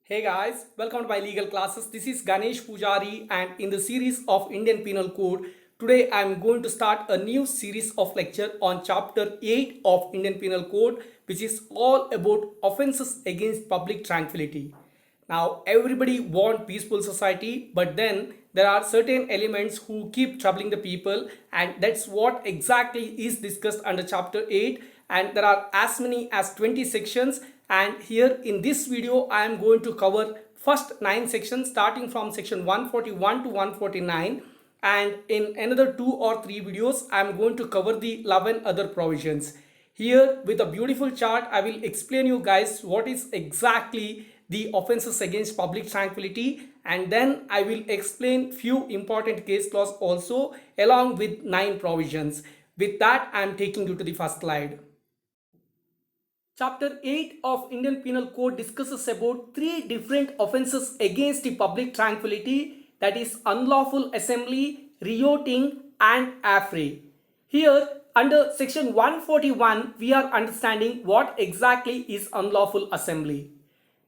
Hey guys, welcome to my legal classes. This is Ganesh Pujari, and in the series of Indian Penal Code, today I am going to start a new series of lecture on chapter 8 of Indian Penal Code, which is all about offenses against public tranquility. Now everybody want peaceful society, but then there are certain elements who keep troubling the people, and that's what exactly is discussed under chapter 8. And there are as many as 20 sections, and here in this video I am going to cover first 9 sections starting from section 141 to 149, and in another 2 or 3 videos I am going to cover the 11 other provisions. Here with a beautiful chart I will explain you guys what is exactly the offenses against public tranquility, and then I will explain few important case laws also along with 9 provisions. With that I am taking you to the first slide. Chapter 8 of Indian Penal Code discusses about 3 different offences against the public tranquility, that is unlawful assembly, rioting and affray. Here under section 141 we are understanding what exactly is unlawful assembly.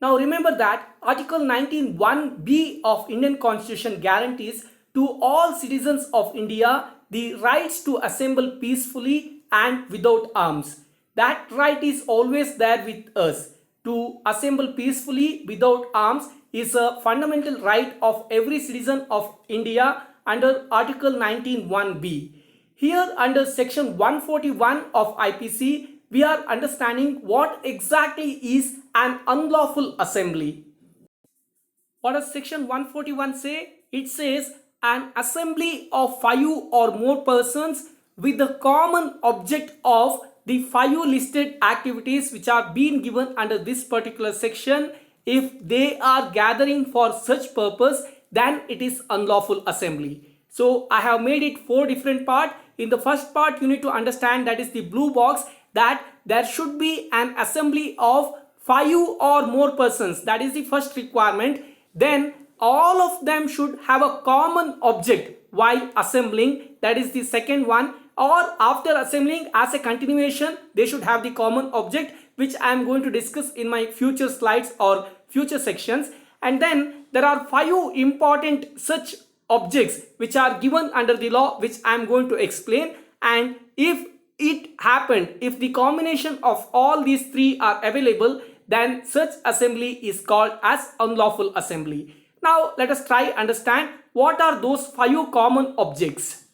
Now remember that Article 19(1)(b) of Indian Constitution guarantees to all citizens of India the rights to assemble peacefully and without arms. That right is always there with us. To assemble peacefully without arms is a fundamental right of every citizen of India under Article 19(1)(b). Here under section 141 of IPC, we are understanding what exactly is an unlawful assembly. What does section 141 say? It says an assembly of 5 or more persons with the common object of the 5 listed activities which are being given under this particular section. If they are gathering for such purpose, then it is unlawful assembly. So I have made it 4 different parts. In the first part you need to understand, that is the blue box, that there should be an assembly of 5 or more persons. That is the first requirement. Then all of them should have a common object while assembling. That is the second one. Or after assembling, as a continuation, they should have the common object, which I am going to discuss in my future slides or future sections. And then there are 5 important such objects which are given under the law, which I am going to explain. And if it happened, if the combination of all these 3 are available, then such assembly is called as unlawful assembly. Now let us try understand what are those 5 common objects.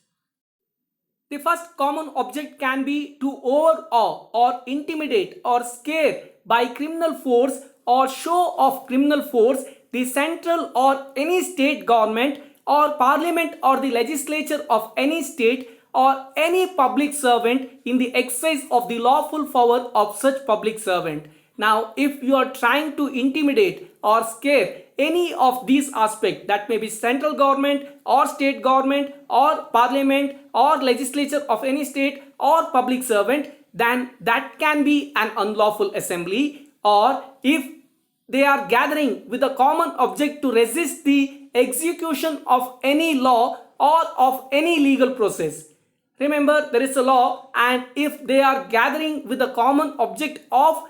The first common object can be to overawe or intimidate or scare by criminal force or show of criminal force the central or any state government or parliament or the legislature of any state or any public servant in the exercise of the lawful power of such public servant. Now if you are trying to intimidate or scare any of these aspects, that may be central government or state government or parliament or legislature of any state or public servant, then that can be an unlawful assembly. Or if they are gathering with a common object to resist the execution of any law or of any legal process. Remember, there is a law, and if they are gathering with a common object of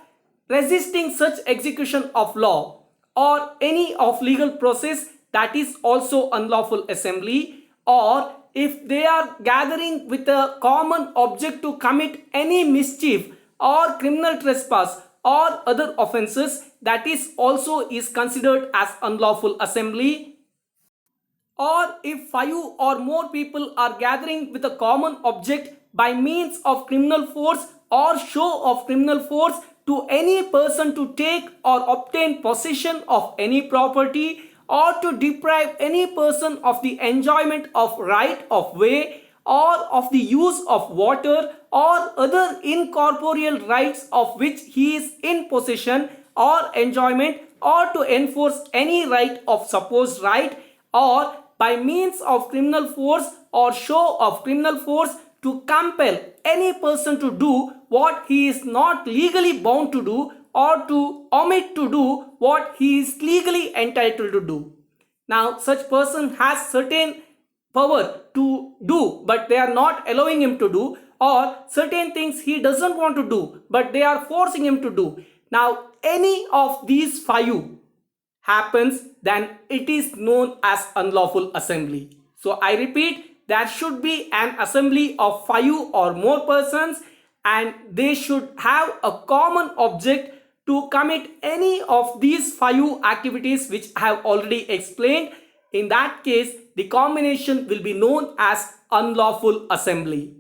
resisting such execution of law or any of legal process, that is also unlawful assembly. Or if they are gathering with a common object to commit any mischief or criminal trespass or other offenses, that is also is considered as unlawful assembly. Or if 5 or more people are gathering with a common object by means of criminal force or show of criminal force to any person to take or obtain possession of any property or to deprive any person of the enjoyment of right of way or of the use of water or other incorporeal rights of which he is in possession or enjoyment, or to enforce any right of supposed right, or by means of criminal force or show of criminal force to compel any person to do what he is not legally bound to do or to omit to do what he is legally entitled to do. Now such person has certain power to do but they are not allowing him to do, or certain things he doesn't want to do but they are forcing him to do. Now any of these 5 happens, then it is known as unlawful assembly. So I repeat, there should be an assembly of 5 or more persons and they should have a common object to commit any of these 5 activities which I have already explained. In that case, the combination will be known as unlawful assembly.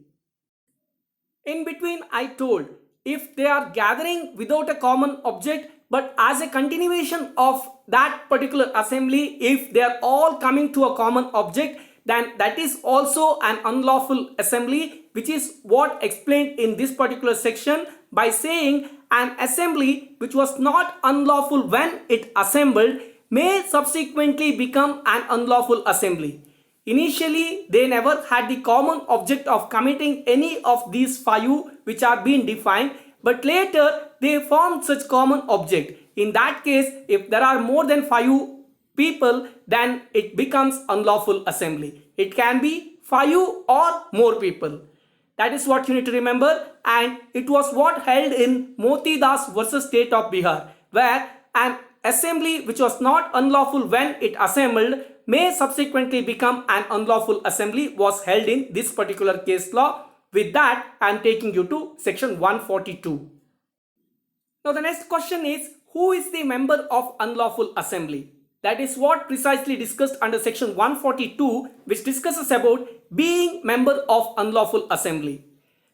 In between, I told if they are gathering without a common object but as a continuation of that particular assembly, if they are all coming to a common object, then that is also an unlawful assembly, which is what explained in this particular section by saying an assembly which was not unlawful when it assembled may subsequently become an unlawful assembly. Initially, they never had the common object of committing any of these 5 which are being defined, but later they formed such common object. In that case, if there are more than 5 people, then it becomes unlawful assembly. It can be 5 or more people. That is what you need to remember, and it was what held in Moti Das versus State of Bihar, where an assembly which was not unlawful when it assembled may subsequently become an unlawful assembly was held in this particular case law. With that, I am taking you to section 142. Now the next question is, who is the member of unlawful assembly? That is what precisely discussed under section 142, which discusses about being member of unlawful assembly.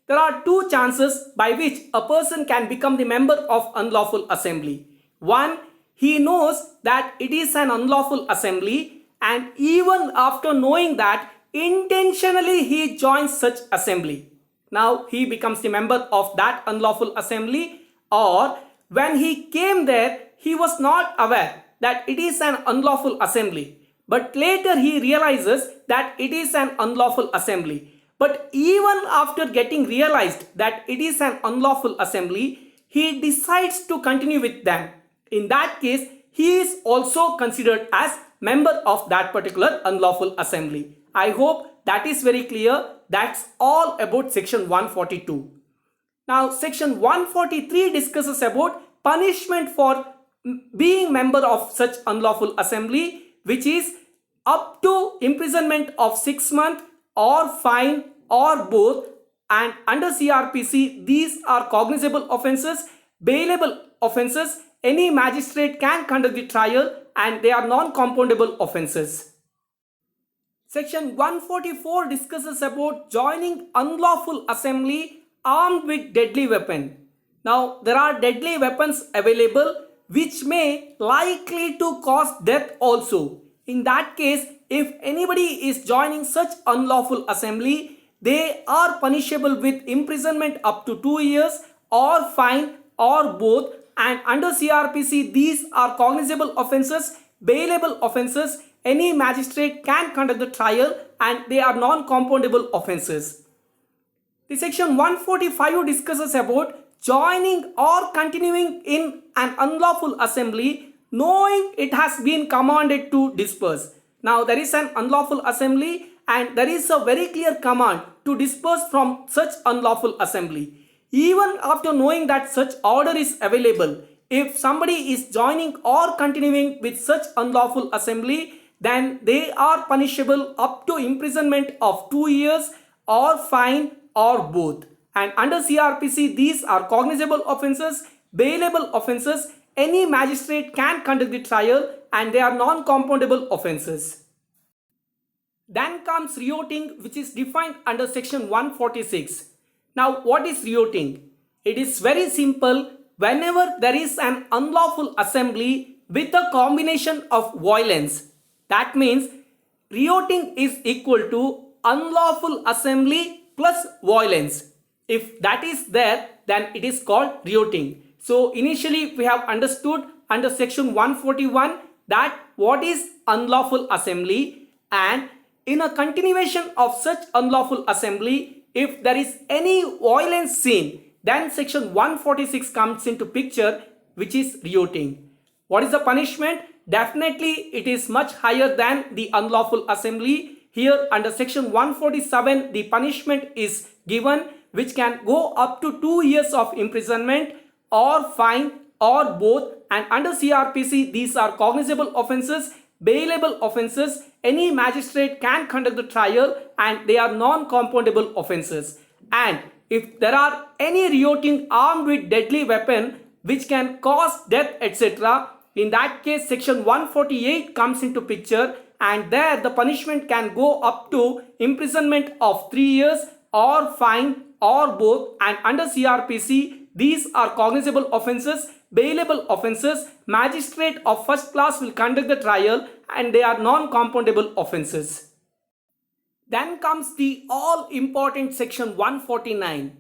There are 2 chances by which a person can become the member of unlawful assembly. One, he knows that it is an unlawful assembly, and even after knowing that, intentionally he joins such assembly. Now he becomes the member of that unlawful assembly. Or when he came there, he was not aware that it is an unlawful assembly, but later he realizes that it is an unlawful assembly. But even after getting realized that it is an unlawful assembly, he decides to continue with them. In that case, he is also considered as member of that particular unlawful assembly. I hope that is very clear. That's all about section 142. Now section 143 discusses about punishment for being member of such unlawful assembly, which is up to imprisonment of 6 months or fine or both, and under CRPC these are cognizable offences, bailable offences. Any magistrate can conduct the trial and they are non-compoundable offences. Section 144 discusses about joining unlawful assembly armed with deadly weapon. Now there are deadly weapons available which may likely to cause death also. In that case, if anybody is joining such unlawful assembly, they are punishable with imprisonment up to 2 years or fine or both, and under CRPC these are cognizable offences, bailable offences. Any magistrate can conduct the trial and they are non-compoundable offences. The section 145 discusses about joining or continuing in an unlawful assembly knowing it has been commanded to disperse. Now there is an unlawful assembly and there is a very clear command to disperse from such unlawful assembly. Even after knowing that such order is available, if somebody is joining or continuing with such unlawful assembly, then they are punishable up to imprisonment of 2 years or fine or both. And under CRPC these are cognizable offences, bailable offences. Any magistrate can conduct the trial and they are non-compoundable offences. Then comes reoting, which is defined under section 146. Now what is reoting? It is very simple. Whenever there is an unlawful assembly with a combination of violence, that means reoting is equal to unlawful assembly plus violence. If that is there, then it is called reoting. So initially we have understood under section 141 that what is unlawful assembly, and in a continuation of such unlawful assembly, if there is any violence seen, then section 146 comes into picture, which is reoting. What is the punishment? Definitely it is much higher than the unlawful assembly. Here under section 147 the punishment is given, which can go up to 2 years of imprisonment or fine or both, and under CRPC these are cognizable offences, bailable offences. Any magistrate can conduct the trial and they are non-compoundable offences. And if there are any rioting armed with deadly weapon which can cause death, etc., in that case section 148 comes into picture, and there the punishment can go up to imprisonment of 3 years or fine or both. And under CRPC these are cognizable offences, bailable offences. Magistrate of first class will conduct the trial and they are non-compoundable offences. Then comes the all important section 149.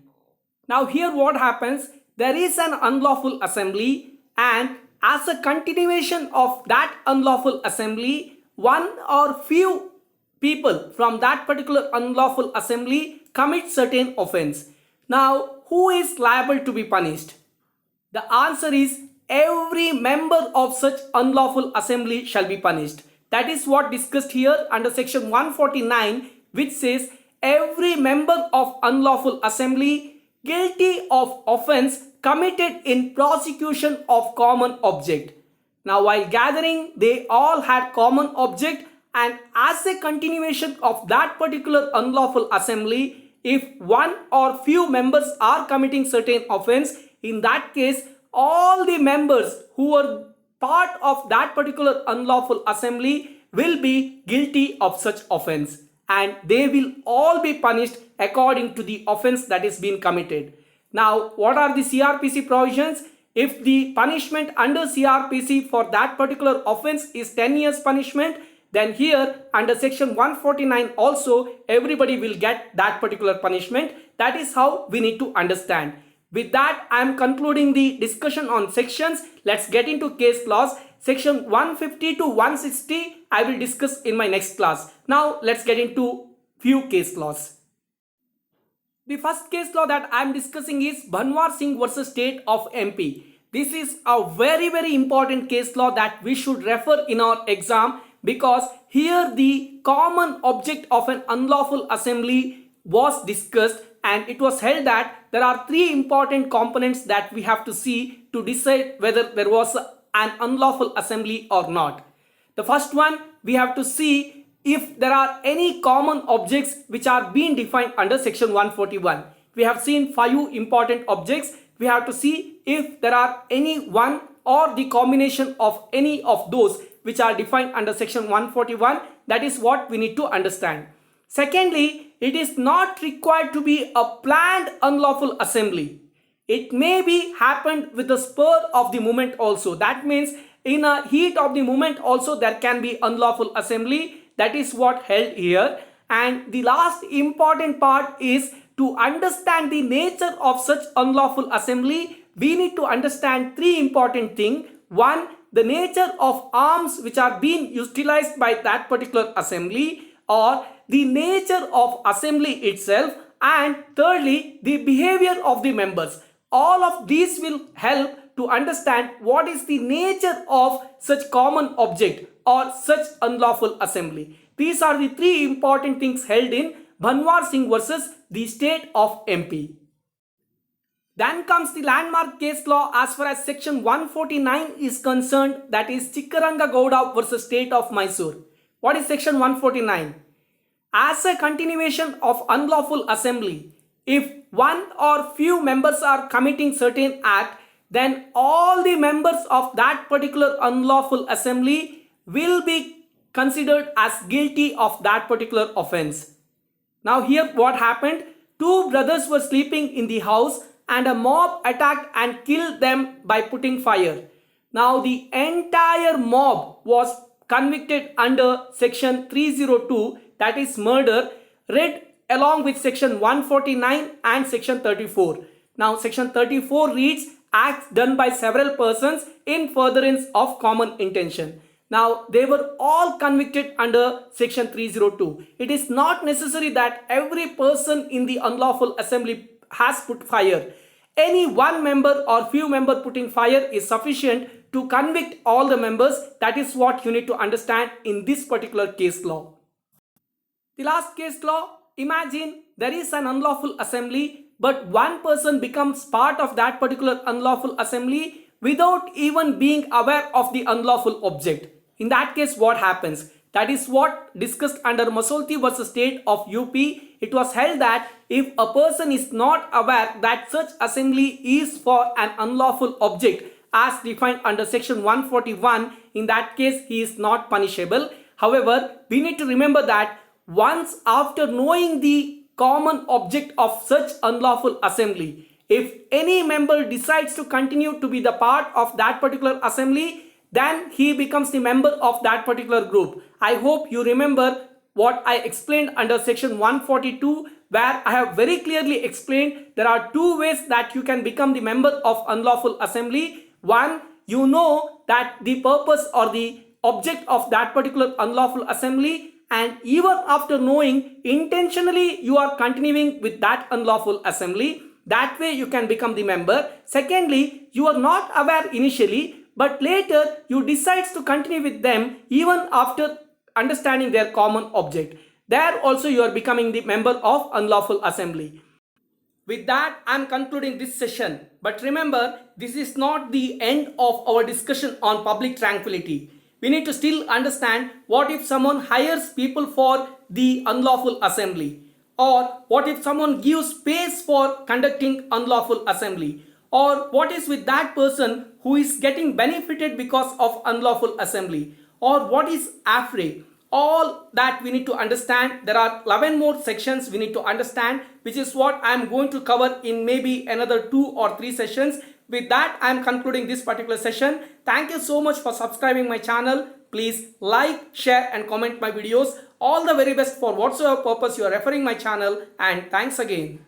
Now here what happens, there is an unlawful assembly, and as a continuation of that unlawful assembly, one or few people from that particular unlawful assembly commit certain offense. Now who is liable to be punished? The answer is every member of such unlawful assembly shall be punished. That is what discussed here under section 149, which says every member of unlawful assembly guilty of offense committed in prosecution of common object. Now while gathering they all had common object, and as a continuation of that particular unlawful assembly, if one or few members are committing certain offense, in that case all the members who were part of that particular unlawful assembly will be guilty of such offense, and they will all be punished according to the offense that is being committed. Now what are the CRPC provisions? If the punishment under CRPC for that particular offense is 10 years punishment, then here under section 149 also everybody will get that particular punishment. That is how we need to understand. With that I am concluding the discussion on sections. Let's get into case laws. Section 150 to 160 I will discuss in my next class. Now let's get into few case laws. The first case law that I am discussing is Bhanwar Singh versus State of MP. This is a very important case law that we should refer in our exam, because here the common object of an unlawful assembly was discussed, and it was held that there are three important components that we have to see to decide whether there was an unlawful assembly or not. The first one, we have to see if there are any common objects which are being defined under section 141. We have seen 5 important objects. We have to see if there are any one or the combination of any of those which are defined under section 141. That is what we need to understand. Secondly, it is not required to be a planned unlawful assembly. It may be happened with the spur of the moment also. That means in a heat of the moment also there can be unlawful assembly. That is what held here. And the last important part is to understand the nature of such unlawful assembly. We need to understand 3 important things. One, the nature of arms which are being utilized by that particular assembly, or the nature of assembly itself, and thirdly the behavior of the members. All of these will help to understand what is the nature of such common object or such unlawful assembly. These are the 3 important things held in Bhanwar Singh versus the State of MP. Then comes the landmark case law as far as section 149 is concerned, that is Chikkaranga Gowda versus State of Mysore. What is section 149? As a continuation of unlawful assembly, if one or few members are committing certain act, then all the members of that particular unlawful assembly will be considered as guilty of that particular offense. Now here what happened? 2 brothers were sleeping in the house and a mob attacked and killed them by putting fire. Now the entire mob was convicted under section 302, that is murder, read along with section 149 and section 34. Now section 34 reads acts done by several persons in furtherance of common intention. Now they were all convicted under section 302. It is not necessary that every person in the unlawful assembly has put fire. Any one member or few member putting fire is sufficient to convict all the members. That is what you need to understand in this particular case law. The last case law, imagine there is an unlawful assembly, but one person becomes part of that particular unlawful assembly without even being aware of the unlawful object. In that case, what happens? That is what discussed under Masolti versus State of UP. It was held that if a person is not aware that such assembly is for an unlawful object as defined under section 141, in that case he is not punishable. However, we need to remember that once after knowing the common object of such unlawful assembly, if any member decides to continue to be the part of that particular assembly, then he becomes the member of that particular group. I hope you remember what I explained under section 142, where I have very clearly explained there are two ways that you can become the member of unlawful assembly. One, you know that the purpose or the object of that particular unlawful assembly, and even after knowing, intentionally you are continuing with that unlawful assembly. That way you can become the member. Secondly, you are not aware initially, but later you decide to continue with them even after understanding their common object. There also you are becoming the member of unlawful assembly. With that, I am concluding this session. But remember, this is not the end of our discussion on public tranquility. We need to still understand what if someone hires people for the unlawful assembly, or what if someone gives space for conducting unlawful assembly, or what is with that person who is getting benefited because of unlawful assembly, or what is AFRE. All that we need to understand. There are 11 more sections we need to understand, which is what I am going to cover in maybe another 2 or 3 sessions. With that, I am concluding this particular session. Thank you so much for subscribing my channel. Please like, share and comment my videos. All the very best for whatsoever purpose you are referring my channel, and thanks again.